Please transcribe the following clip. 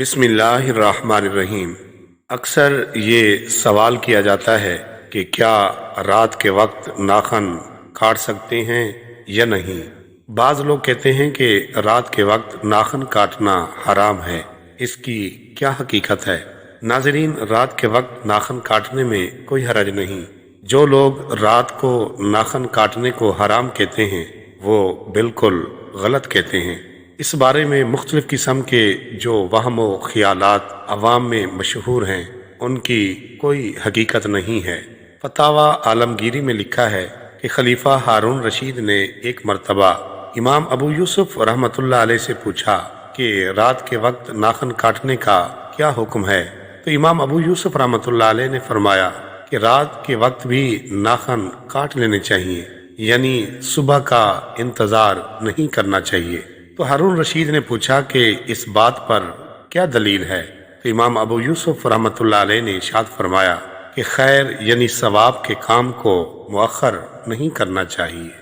بسم اللہ الرحمن الرحیم۔ اکثر یہ سوال کیا جاتا ہے کہ کیا رات کے وقت ناخن کاٹ سکتے ہیں یا نہیں۔ بعض لوگ کہتے ہیں کہ رات کے وقت ناخن کاٹنا حرام ہے، اس کی کیا حقیقت ہے؟ ناظرین، رات کے وقت ناخن کاٹنے میں کوئی حرج نہیں۔ جو لوگ رات کو ناخن کاٹنے کو حرام کہتے ہیں وہ بالکل غلط کہتے ہیں۔ اس بارے میں مختلف قسم کے جو وہم و خیالات عوام میں مشہور ہیں ان کی کوئی حقیقت نہیں ہے۔ فتاوی عالمگیری میں لکھا ہے کہ خلیفہ ہارون رشید نے ایک مرتبہ امام ابو یوسف رحمۃ اللہ علیہ سے پوچھا کہ رات کے وقت ناخن کاٹنے کا کیا حکم ہے، تو امام ابو یوسف رحمۃ اللہ علیہ نے فرمایا کہ رات کے وقت بھی ناخن کاٹ لینے چاہیے، یعنی صبح کا انتظار نہیں کرنا چاہیے۔ تو ہارون رشید نے پوچھا کہ اس بات پر کیا دلیل ہے؟ تو امام ابو یوسف رحمۃ اللہ علیہ نے ارشاد فرمایا کہ خیر یعنی ثواب کے کام کو مؤخر نہیں کرنا چاہیے۔